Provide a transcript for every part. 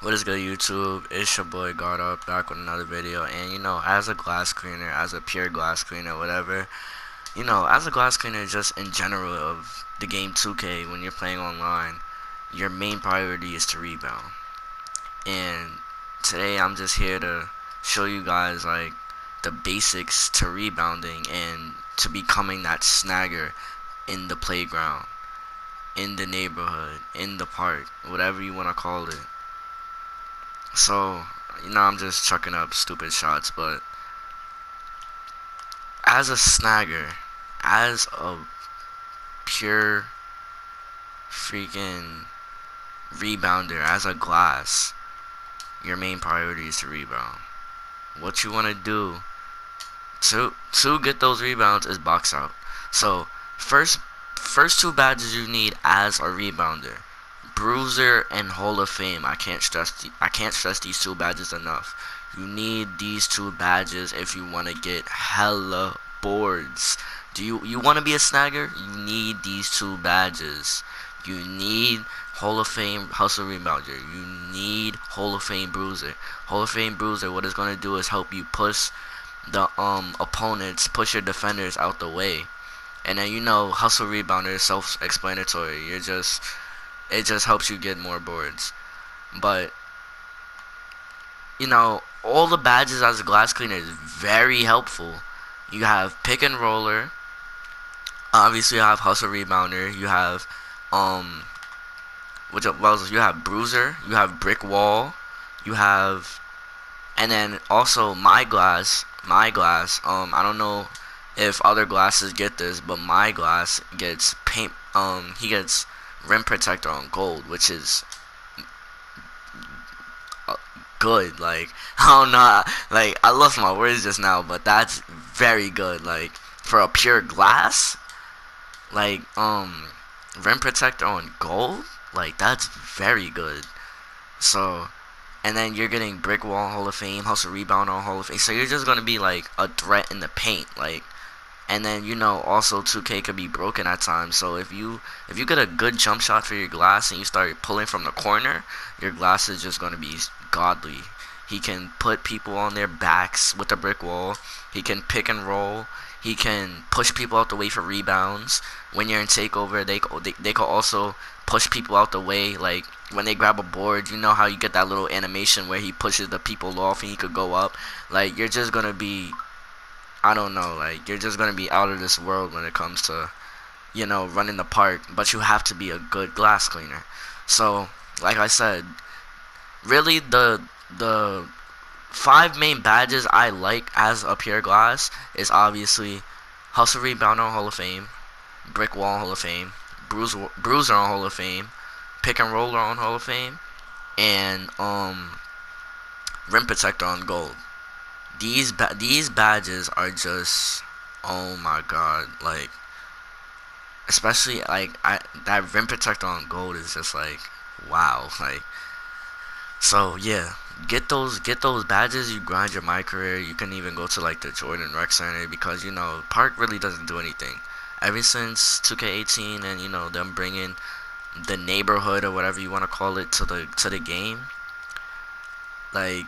What is good, YouTube? It's your boy God Up back with another video. And as a glass cleaner, as a pure glass cleaner, whatever, as a glass cleaner, just in general of the game 2K, when you're playing online, your main priority is to rebound. And today I'm just here to show you guys like the basics to rebounding and to becoming that snagger in the playground, in the neighborhood, in the park, whatever you want to call it. So, I'm just chucking up stupid shots, but as a snagger, as a pure freaking rebounder, as a glass, your main priority is to rebound. What you want to do to get those rebounds is box out. So, first two badges you need as a rebounder: Bruiser and Hall of Fame. I can't stress these two badges enough. You need these two badges if you want to get hella boards. Do you want to be a snagger? You need these two badges. You need Hall of Fame Hustle Rebounder. You need Hall of Fame Bruiser. Hall of Fame Bruiser, what it's gonna do is help you push the opponents, push your defenders out the way. And then Hustle Rebounder is self-explanatory. It just helps you get more boards. But all the badges as a glass cleaner is very helpful. You have pick and roller. Obviously, you have hustle rebounder. You have what else? You have bruiser. You have brick wall. You have, and then also my glass. My glass. I don't know if other glasses get this, but my glass gets paint. He gets rim protector on gold, which is good. Like, I don't know, like, I lost my words just now, but that's very good. Like, for a pure glass, like, rim protector on gold, like, that's very good. So, and then you're getting brick wall Hall of Fame, hustle rebound on Hall of Fame, so you're just gonna be like a threat in the paint. Like, and then also 2K could be broken at times. So if you get a good jump shot for your glass and you start pulling from the corner, your glass is just gonna be godly. He can put people on their backs with the brick wall. He can pick and roll. He can push people out the way for rebounds. When you're in takeover, they can also push people out the way. Like when they grab a board, you know how you get that little animation where he pushes the people off and he could go up. Like, you're just gonna be, I don't know, like, you're just gonna be out of this world when it comes to, running the park. But you have to be a good glass cleaner. So, like I said, really the 5 main badges I like as a pure glass is obviously hustle rebounder on Hall of Fame, brick wall Hall of Fame, bruiser on Hall of Fame, pick and roller on Hall of Fame, and rim protector on gold. These badges are just, oh my god, like, especially like that rim protector on gold is just like, wow. Like, so yeah, get those badges. You grind your my career. You can even go to like the Jordan Rec Center, because park really doesn't do anything. Ever since 2K18 and them bringing the neighborhood or whatever you want to call it to the game, like,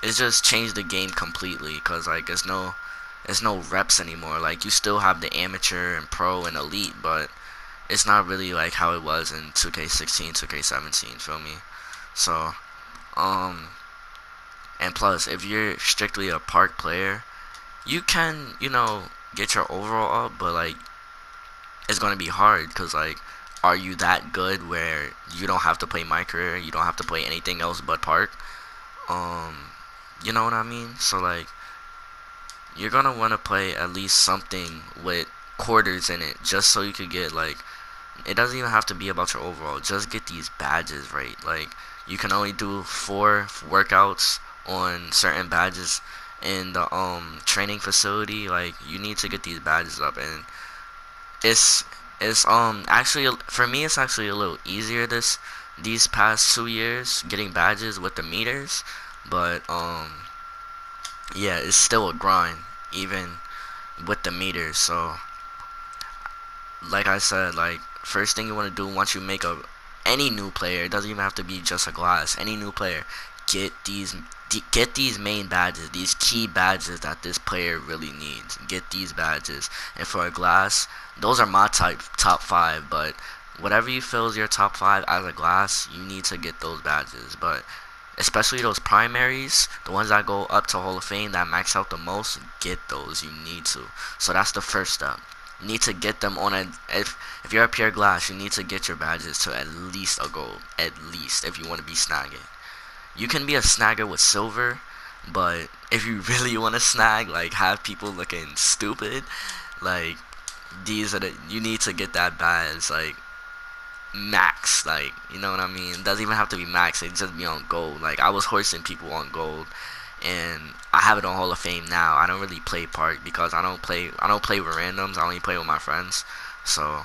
it's just changed the game completely. Cause like it's no reps anymore. Like, you still have the amateur and pro and elite, but it's not really like how it was in 2K16, 2K17. Feel me? So, and plus, if you're strictly a park player, you can get your overall up, but like, it's gonna be hard. Cause like, are you that good where you don't have to play my career? You don't have to play anything else but park. You know what I mean? So like, you're gonna want to play at least something with quarters in it, just so you could get like, it doesn't even have to be about your overall, just get these badges right. Like, you can only do 4 workouts on certain badges in the training facility. Like, you need to get these badges up, and it's actually, for me, it's actually a little easier these past 2 years getting badges with the meters. But yeah, it's still a grind even with the meters. So like I said, like, first thing you want to do once you make any new player, it doesn't even have to be just a glass, any new player, get these main badges, these key badges that this player really needs. Get these badges. And for a glass, those are my top 5, but whatever you feel is your top 5 as a glass, you need to get those badges. But especially those primaries, the ones that go up to Hall of Fame that max out the most, get those. You need to. So that's the first step. You need to get them on a, if you're a pure glass, you need to get your badges to at least a gold. At least, if you want to be snagging. You can be a snagger with silver, but if you really want to snag, like, have people looking stupid, like, these are the, you need to get that badge, like, max, like, you know what I mean? It doesn't even have to be max, it just be on gold. Like, I was horsing people on gold, and I have it on Hall of Fame now. I don't really play park because I don't play with randoms. I only play with my friends. So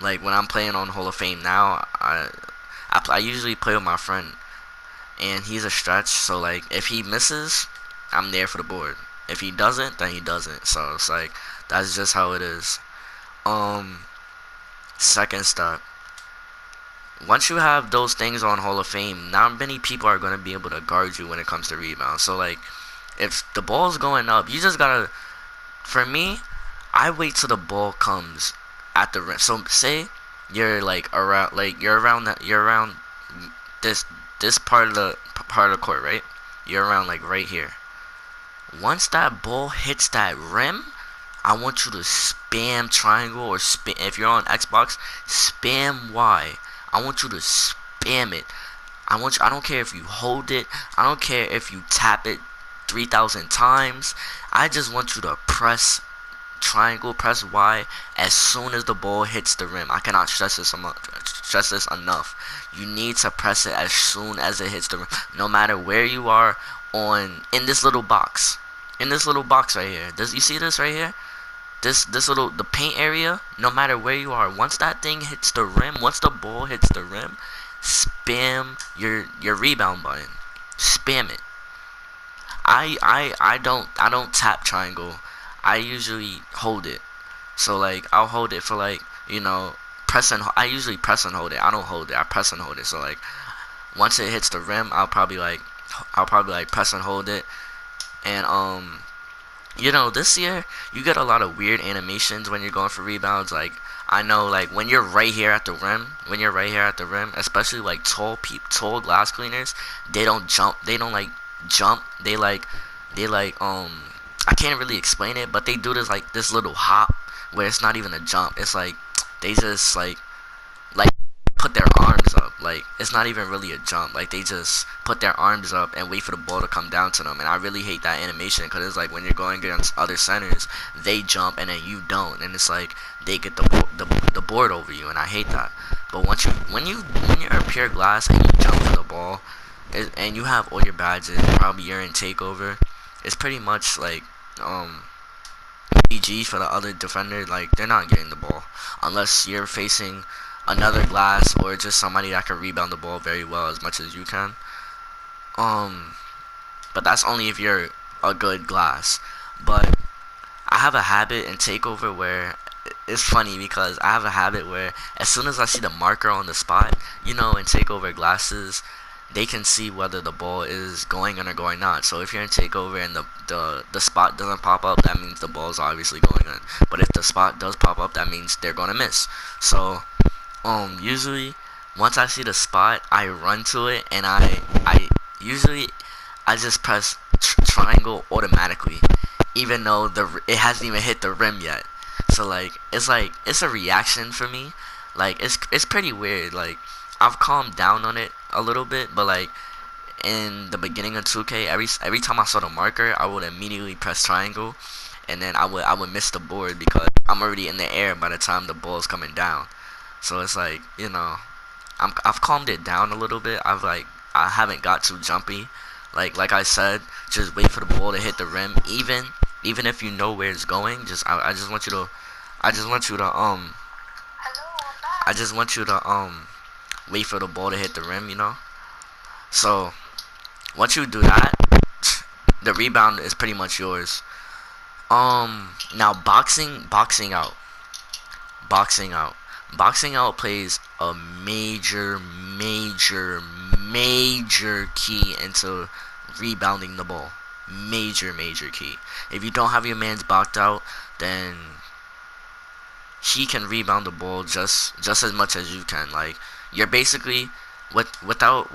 like, when I'm playing on Hall of Fame now, I usually play with my friend, and he's a stretch, so like, if he misses, I'm there for the board. If he doesn't, then he doesn't. So it's like, that's just how it is. Second step, once you have those things on Hall of Fame, not many people are going to be able to guard you when it comes to rebounds. So like, if the ball's going up, you just gotta, for me, I wait till the ball comes at the rim. So say you're like around, like, you're around this part of the court, right? You're around, like, right here. Once that ball hits that rim, I want you to spam triangle, or spam, if you're on Xbox, spam Y. I want you to spam it. I don't care if you hold it. I don't care if you tap it 3,000 times. I just want you to press triangle, press Y as soon as the ball hits the rim. I cannot stress this enough. You need to press it as soon as it hits the rim, no matter where you are in this little box. In this little box right here. You see this right here? This little, the paint area, no matter where you are, once that thing hits the rim, once the ball hits the rim, spam your rebound button. Spam it. I don't tap triangle. I usually hold it. So like, I'll hold it for, like, you know, I usually press and hold it. I don't hold it. I press and hold it. So like, once it hits the rim, I'll probably press and hold it. And you know, this year you get a lot of weird animations when you're going for rebounds. Like, I know, like, when you're right here at the rim, especially like tall glass cleaners, they don't jump. They don't like jump. They like I can't really explain it, but they do this little hop where it's not even a jump. It's like they just like put their arms up. Like, it's not even really a jump. Like, they just put their arms up and wait for the ball to come down to them. And I really hate that animation, because it's like, when you're going against other centers, they jump and then you don't, and it's like they get the board over you, and I hate that. But when you're a pure glass and you jump for the ball, and you have all your badges, probably you're in takeover, it's pretty much like PG for the other defender. Like, they're not getting the ball unless you're facing another glass or just somebody that can rebound the ball very well as much as you can. But that's only if you're a good glass. But I have a habit in takeover where it's funny, because I have a habit where as soon as I see the marker on the spot, you know, in takeover glasses, they can see whether the ball is going in or going not. So if you're in takeover and the spot doesn't pop up, that means the ball is obviously going in. But if the spot does pop up, that means they're gonna miss. So usually once I see the spot, I run to it, and I just press triangle automatically, even though it hasn't even hit the rim yet. So like, it's a reaction for me. Like, it's pretty weird. Like, I've calmed down on it a little bit, but like, in the beginning of 2K, every time I saw the marker, I would immediately press triangle, and then I would miss the board because I'm already in the air by the time the ball's coming down. So it's like, you know, I've calmed it down a little bit. I haven't got too jumpy. Like I said, just wait for the ball to hit the rim. Even if you know where it's going, I just want you to wait for the ball to hit the rim, you know. So once you do that, the rebound is pretty much yours. Now boxing out. Boxing out plays a major key into rebounding the ball. Major key. If you don't have your man's boxed out, then he can rebound the ball just as much as you can. Like, you're basically without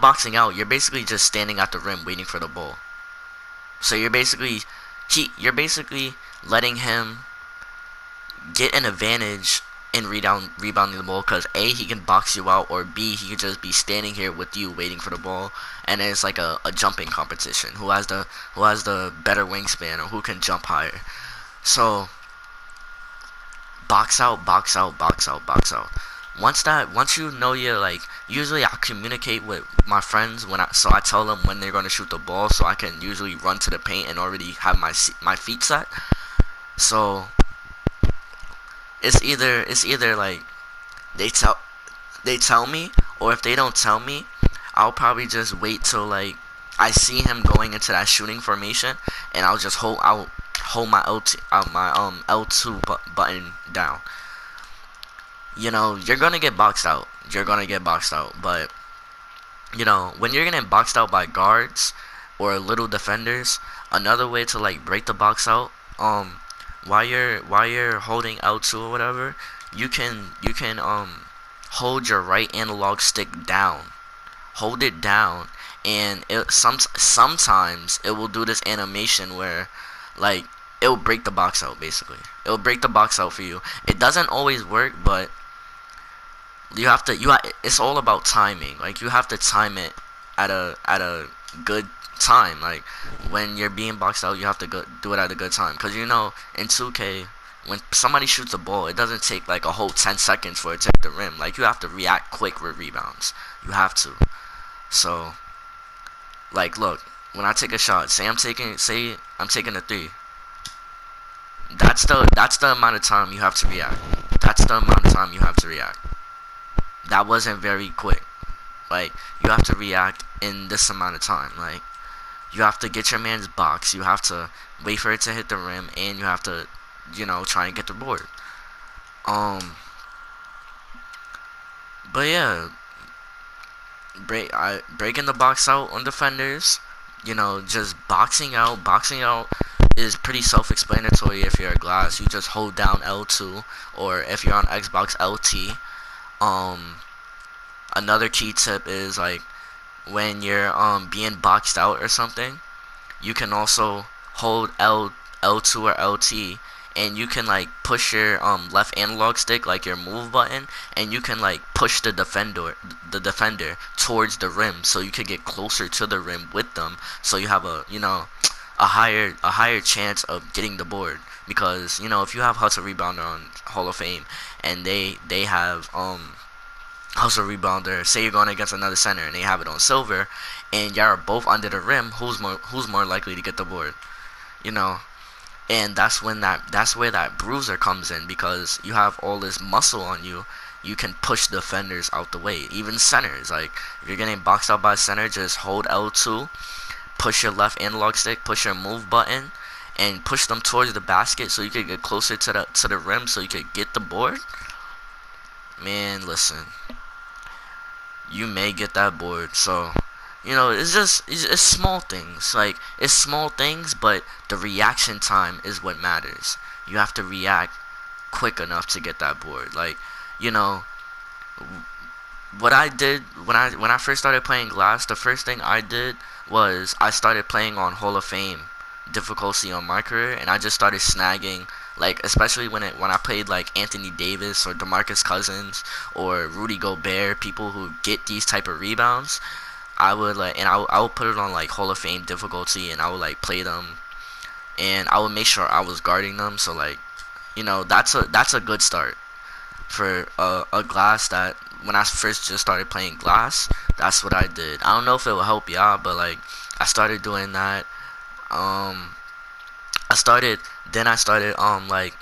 boxing out, you're basically just standing at the rim waiting for the ball. So you're basically letting him get an advantage in rebounding the ball, because A, he can box you out, or B, he could just be standing here with you waiting for the ball, and it's like a jumping competition. Who has the better wingspan, or who can jump higher. So box out, box out, box out, box out. Once you know, you're like, usually I communicate with my friends so I tell them when they're going to shoot the ball, so I can usually run to the paint and already have my feet set. So it's either like they tell me, or if they don't tell me, I'll probably just wait till like I see him going into that shooting formation, and I'll hold my L2 button down. You're gonna get boxed out. But when you're getting boxed out by guards or little defenders, another way to like break the box out, while you're holding L2 or whatever, you can hold your right analog stick down. Hold it down, and sometimes it will do this animation where, like, it will break the box out. Basically, it will break the box out for you. It doesn't always work, but it's all about timing. Like, you have to time it at a good time. Like, when you're being boxed out, you have to do it at a good time, because in 2K, when somebody shoots a ball, it doesn't take like a whole 10 seconds for it to hit the rim. Like, you have to react quick with rebounds. You have to. So, like, look, when I take a shot, say I'm taking a 3. That's the amount of time you have to react. That wasn't very quick. Like, you have to react in this amount of time. Like, you have to get your man's box. You have to wait for it to hit the rim, and you have to, try and get the board. But yeah, breaking the box out on defenders. Just boxing out. Boxing out is pretty self-explanatory. If you're a glass, you just hold down L2, or if you're on Xbox, LT. Another key tip is, like, when you're being boxed out or something, you can also hold L2 or LT, and you can like push your left analog stick, like your move button, and you can like push the defender towards the rim, so you could get closer to the rim with them, so you have a higher chance of getting the board. Because if you have hustle rebounder on Hall of Fame, and they have hustle rebounder, say you're going against another center and they have it on silver, and y'all are both under the rim, who's more likely to get the board? And that's where that bruiser comes in, because you have all this muscle on you. You can push defenders out the way, even centers. Like, if you're getting boxed out by center, just hold L2, push your left analog stick, push your move button, and push them towards the basket, so you could get closer to the rim, so you could get the board. Man, listen, you may get that board. So it's small things. Like, it's small things, but the reaction time is what matters. You have to react quick enough to get that board. Like, what I did when I first started playing Glass, the first thing I did was I started playing on Hall of Fame difficulty on my career, and I just started snagging, like, especially when I played like Anthony Davis or DeMarcus Cousins or Rudy Gobert, people who get these type of rebounds. I would put it on like Hall of Fame difficulty, and I would like play them, and I would make sure I was guarding them. So, like, that's a good start for a Glass. That when I first just started playing Glass, that's what I did. I don't know if it will help you out, but like, I started doing that. I started like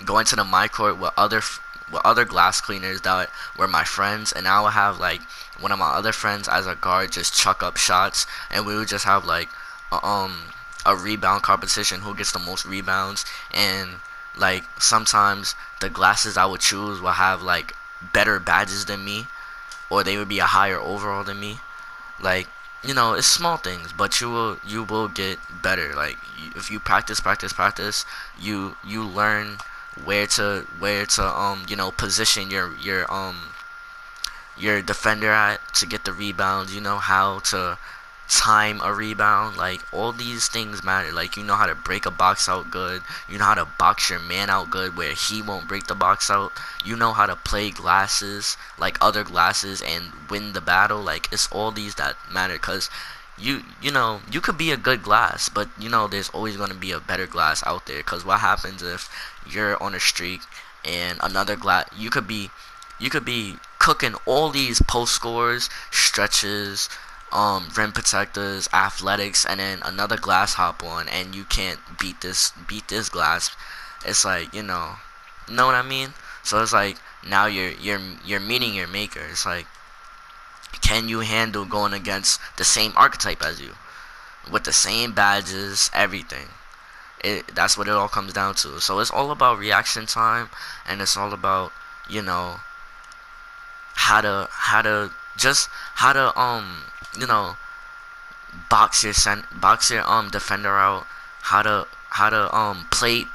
going to the my court with other glass cleaners that were my friends, and I would have like one of my other friends as a guard just chuck up shots, and we would just have like a rebound competition, who gets the most rebounds. And Like sometimes the glasses I would choose will have like better badges than me, or they would be a higher overall than me. Like, it's small things, but you will get better. Like, if you practice, you learn where to position your defender at to get the rebounds. You know how to time a rebound. Like, all these things matter. Like, you know how to break a box out good. You know how to box your man out good where he won't break the box out. You know how to play glasses like other glasses and win the battle. Like, it's all these that matter, because you could be a good glass, but there's always going to be a better glass out there. Because what happens if you're on a streak and another glass, you could be cooking all these post scores, stretches, rim protectors, athletics, and then another glass hop on, and you can't beat this glass. It's like, know what I mean? So it's like, now you're meeting your maker. It's like, can you handle going against the same archetype as you with the same badges, everything? That's what it all comes down to. So it's all about reaction time, and it's all about, you know how to you know box your defender out, how to play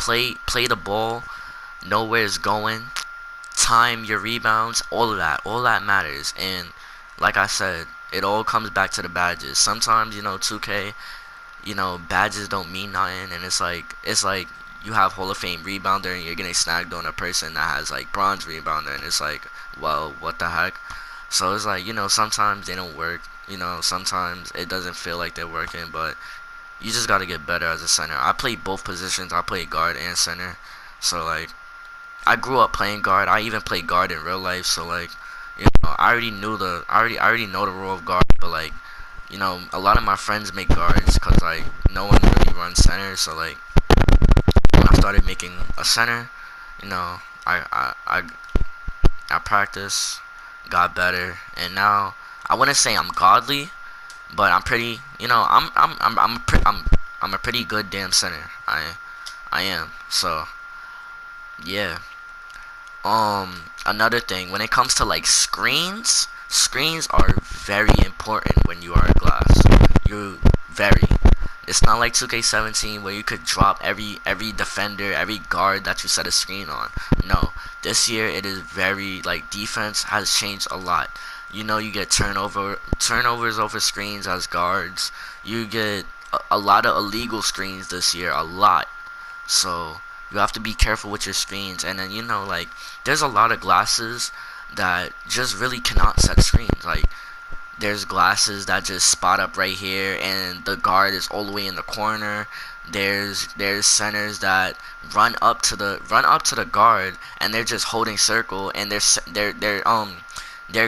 the ball, know where it's going, time your rebounds, all that matters. And like I said, it all comes back to the badges. Sometimes 2K, badges don't mean nothing, and it's like you have Hall of Fame rebounder and you're getting snagged on a person that has like bronze rebounder, and it's like, well, what the heck? So it's like, sometimes they don't work. Sometimes it doesn't feel like they're working, but you just gotta get better as a center. I played both positions. I played guard and center. So like, I grew up playing guard. I even played guard in real life. So like, I already know the role of guard. But like, a lot of my friends make guards because like no one really runs center. So like, when I started making a center, I practiced, got better, and now I wouldn't say I'm godly, but I'm pretty. I'm a pretty good damn center. I am. So yeah. Another thing, when it comes to like screens are very important when you are a glass. You very. It's not like 2K17 where you could drop every defender, every guard that you set a screen on. No, this year it is very, like, defense has changed a lot. You get turnovers over screens as guards. You get a lot of illegal screens this year, a lot. So you have to be careful with your screens. And then like, there's a lot of glasses that just really cannot set screens. Like, there's glasses that just spot up right here and the guard is all the way in the corner. There's centers that run up to the guard and they're just holding circle, and their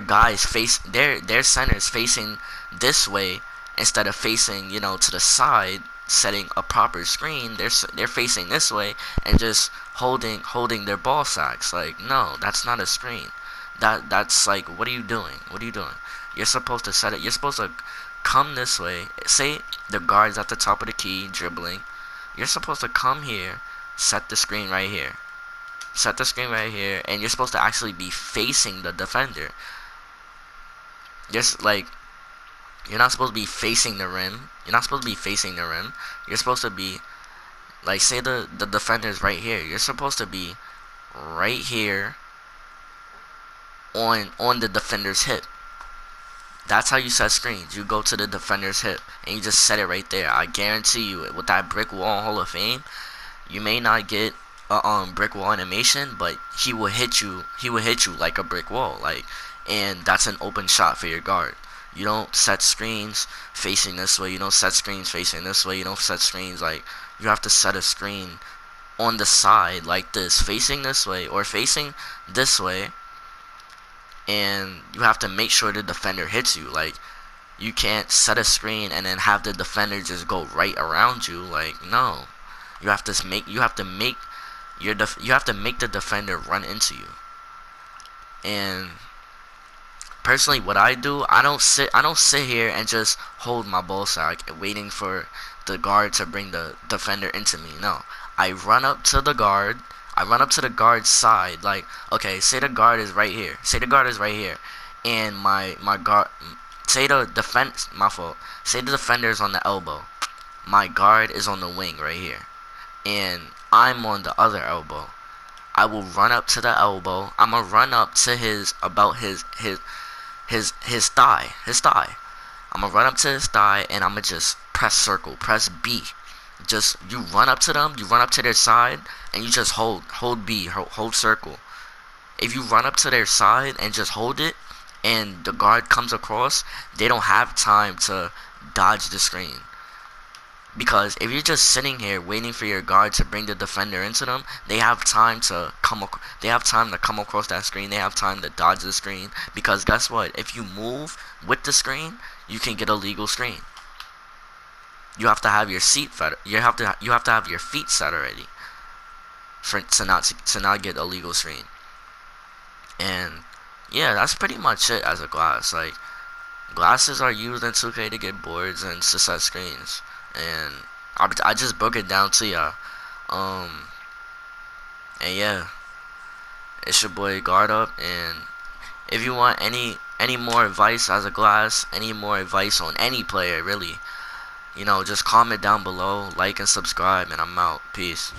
guys face their centers facing this way instead of facing to the side, setting a proper screen. They're facing this way and just holding their ball sacks. Like, no, that's not a screen. That's like, what are you doing? You're supposed to set it. You're supposed to come this way. Say the guard's at the top of the key dribbling. You're supposed to come here, set the screen right here. And you're supposed to actually be facing the defender. Just like, you're not supposed to be facing the rim. You're supposed to be, like, say the defender's right here. You're supposed to be right here on the defender's hip. That's how you set screens. You go to the defender's hip and you just set it right there. I guarantee you, with that brick wall Hall of Fame, you may not get a brick wall animation, but he will hit you. Like a brick wall. Like, and that's an open shot for your guard. You don't set screens facing this way. You don't set screens facing this way. You don't set screens like, you have to set a screen on the side like this, facing this way or facing this way. And you have to make sure the defender hits you. Like, you can't set a screen and then have the defender just go right around you. Like, no, you have to make the defender run into you. And personally, what I do, I don't sit here and just hold my ball sack waiting for the guard to bring the defender into me. No, I run up to the guard. I run up to the guard's side. Like, okay, say the guard is right here. Say the guard is right here, and my guard. Say the defense. My fault. Say the defender is on the elbow. My guard is on the wing right here, and I'm on the other elbow. I will run up to the elbow. I'ma run up to his thigh. His thigh. I'ma run up to his thigh, and I'ma just press circle. Press B. Just, you run up to them, you run up to their side, and you just hold B, hold circle. If you run up to their side and just hold it, and the guard comes across, they don't have time to dodge the screen. Because if you're just sitting here waiting for your guard to bring the defender into them, they have time to come across that screen. They have time to dodge the screen. Because guess what? If you move with the screen, you can get a legal screen. You have to have your seat set. You have to have your feet set already to not get a legal screen. And yeah, that's pretty much it as a glass. Like, glasses are used in 2K to get boards and to set screens. And I just broke it down to ya. And yeah, it's your boy Guard Up. And if you want any more advice as a glass, any more advice on any player really, just comment down below, like and subscribe, and I'm out. Peace.